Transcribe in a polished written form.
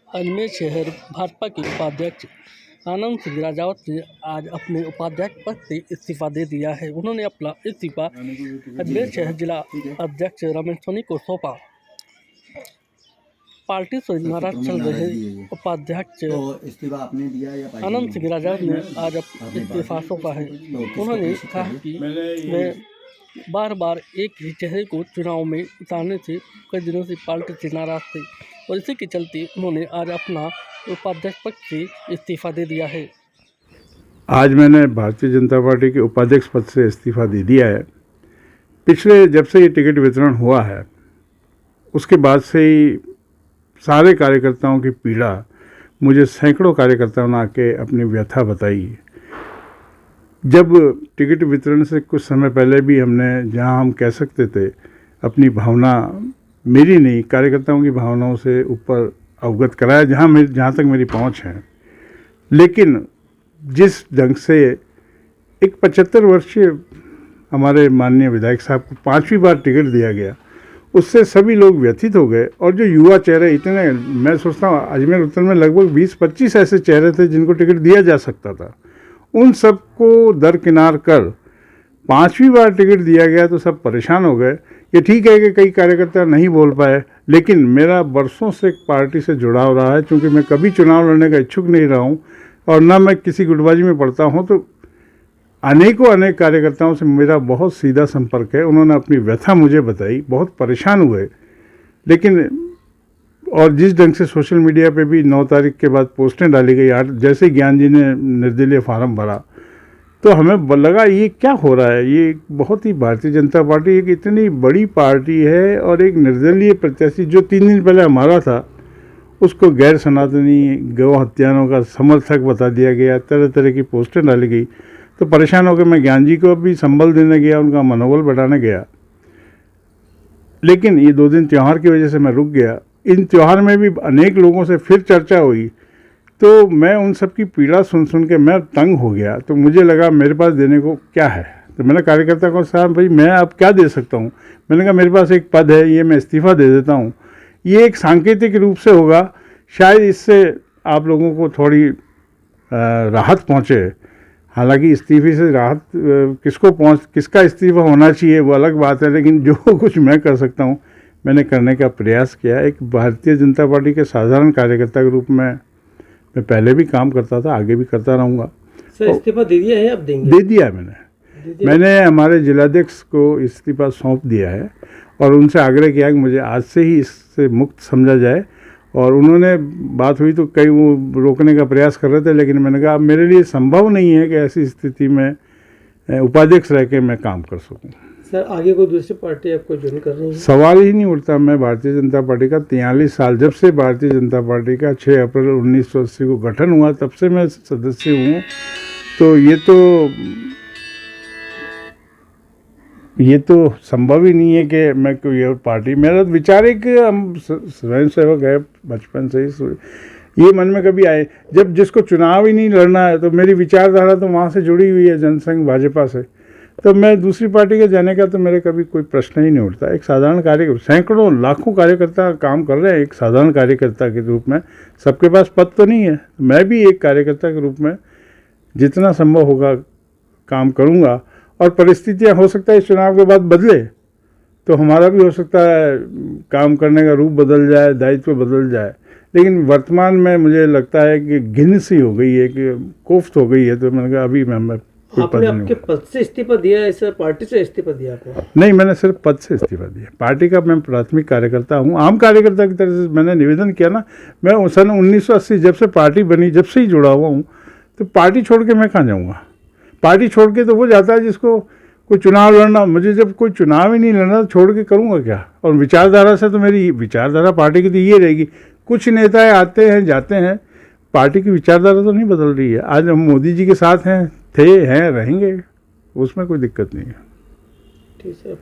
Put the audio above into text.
अजमेर शहर भाजपा के उपाध्यक्ष आनंद सिंह राजावत ने आज अपने उपाध्यक्ष पद से इस्तीफा दे दिया है। उन्होंने अपना इस्तीफा अजमेर शहर जिला अध्यक्ष रमेश सोनी को सौंपा। पार्टी से नाराज चल रहे उपाध्यक्ष आनंद सिंह राजावत ने आज इस्तीफा सौंपा है। उन्होंने कहा कि मैं बार बार एक ही चेहरे को चुनाव में उतारने से कई दिनों से पार्टी से नाराज थे और इसी के चलते उन्होंने आज अपना उपाध्यक्ष पद से इस्तीफा दे दिया है। आज मैंने भारतीय जनता पार्टी के उपाध्यक्ष पद से इस्तीफा दे दिया है। पिछले जब से ये टिकट वितरण हुआ है उसके बाद से ही सारे कार्यकर्ताओं की पीड़ा, मुझे सैकड़ों कार्यकर्ताओं ने आके अपनी व्यथा बताई। जब टिकट वितरण से कुछ समय पहले भी हमने, जहां हम कह सकते थे अपनी भावना, मेरी नहीं कार्यकर्ताओं की भावनाओं से ऊपर अवगत कराया जहां तक मेरी पहुंच है, लेकिन जिस ढंग से एक 75 वर्षीय हमारे माननीय विधायक साहब को 5वीं बार टिकट दिया गया, उससे सभी लोग व्यथित हो गए। और जो युवा चेहरे इतने, मैं सोचता हूँ अजमेर उत्तर में लगभग 20-25 ऐसे चेहरे थे जिनको टिकट दिया जा सकता था, उन सबको दरकिनार कर 5वीं बार टिकट दिया गया तो सब परेशान हो गए। ये ठीक है कि कई कार्यकर्ता नहीं बोल पाए, लेकिन मेरा बरसों से पार्टी से जुड़ाव रहा है। क्योंकि मैं कभी चुनाव लड़ने का इच्छुक नहीं रहा हूँ और ना मैं किसी गुटबाजी में पड़ता हूँ, तो अनेक कार्यकर्ताओं से मेरा बहुत सीधा संपर्क है। उन्होंने अपनी व्यथा मुझे बताई, बहुत परेशान हुए। लेकिन और जिस ढंग से सोशल मीडिया पे भी 9 तारीख के बाद पोस्टें डाली गई, जैसे ज्ञान जी ने निर्दलीय फार्म भरा, तो हमें लगा ये क्या हो रहा है। ये बहुत ही, भारतीय जनता पार्टी एक इतनी बड़ी पार्टी है और एक निर्दलीय प्रत्याशी जो 3 दिन पहले हमारा था, उसको गैर सनातनी गौ हत्याओं का समर्थक बता दिया गया, तरह तरह की पोस्टें डाली गई। तो परेशान होकर मैं ज्ञान जी को भी संबल देने गया, उनका मनोबल बढ़ाने गया। लेकिन ये 2 दिन त्यौहार की वजह से मैं रुक गया। इन त्यौहार में भी अनेक लोगों से फिर चर्चा हुई, तो मैं उन सब की पीड़ा सुन के मैं तंग हो गया। तो मुझे लगा मेरे पास देने को क्या है। तो मैंने कार्यकर्ता को, साहब भाई मैं अब क्या दे सकता हूँ। मैंने कहा मेरे पास एक पद है, ये मैं इस्तीफा दे देता हूँ। ये एक सांकेतिक रूप से होगा, शायद इससे आप लोगों को थोड़ी राहत पहुँचे। हालांकि इस्तीफे से राहत किसका इस्तीफा होना चाहिए वो अलग बात है, लेकिन जो कुछ मैं कर सकता हूँ मैंने करने का प्रयास किया। एक भारतीय जनता पार्टी के साधारण कार्यकर्ता के रूप में मैं पहले भी काम करता था, आगे भी करता रहूँगा। सर इस्तीफा दे दिया है, अब देंगे? दे दिया मैंने हमारे जिलाध्यक्ष को इस्तीफा सौंप दिया है और उनसे आग्रह किया कि मुझे आज से ही इससे मुक्त समझा जाए। और उन्होंने, बात हुई तो कई वो रोकने का प्रयास कर रहे थे, लेकिन मैंने कहा मेरे लिए संभव नहीं है कि ऐसी स्थिति में उपाध्यक्ष रह के मैं काम कर सकूं। सर आगे कोई दूसरी पार्टी आपको ज्वाइन कर रही है? सवाल ही नहीं उठता। मैं भारतीय जनता पार्टी का 43 साल, जब से भारतीय जनता पार्टी का 6 अप्रैल 1980 को गठन हुआ तब से मैं सदस्य हूँ। तो ये तो संभव ही नहीं है कि मैं कोई और पार्टी, मेरा विचार है कि हम स्वयं सेवक है बचपन से ही, ये मन में कभी आए। जब जिसको चुनाव ही नहीं लड़ना है तो मेरी विचारधारा तो वहाँ से जुड़ी हुई है, जनसंघ भाजपा से, तो मैं दूसरी पार्टी के जाने का तो मेरे कभी कोई प्रश्न ही नहीं उठता। एक साधारण कार्यकर्ता, सैकड़ों लाखों कार्यकर्ता काम कर रहे हैं एक साधारण कार्यकर्ता के रूप में, सबके पास पद तो नहीं है। मैं भी एक कार्यकर्ता के रूप में जितना संभव होगा काम करूँगा। और परिस्थितियाँ हो सकता है इस चुनाव के बाद बदले, तो हमारा भी हो सकता है काम करने का रूप बदल जाए, दायित्व बदल जाए। लेकिन वर्तमान में मुझे लगता है कि घिन सी हो गई है, कि कोफ्त हो गई है। तो मैंने कहा अभी मैं आपने आपके पद से इस्तीफा दिया है, सर पार्टी से इस्तीफा दिया आपने? नहीं, मैंने सिर्फ पद से इस्तीफा दिया। पार्टी का मैं प्राथमिक कार्यकर्ता हूँ, आम कार्यकर्ता की तरह से मैंने निवेदन किया ना। मैं सन 1980 जब से पार्टी बनी, जब से ही जुड़ा हुआ हूँ, तो पार्टी छोड़ के मैं कहाँ जाऊँगा। पार्टी छोड़ के तो वो जाता है जिसको कोई चुनाव लड़ना, मुझे जब कोई चुनाव ही नहीं लड़ना तो छोड़ के करूँगा क्या। और विचारधारा से तो मेरी विचारधारा पार्टी की तो ये रहेगी। कुछ नेता आते हैं जाते हैं, पार्टी की विचारधारा तो नहीं बदल रही है। आज हम मोदी जी के साथ हैं, रहेंगे, उसमें कोई दिक्कत नहीं है। ठीक है।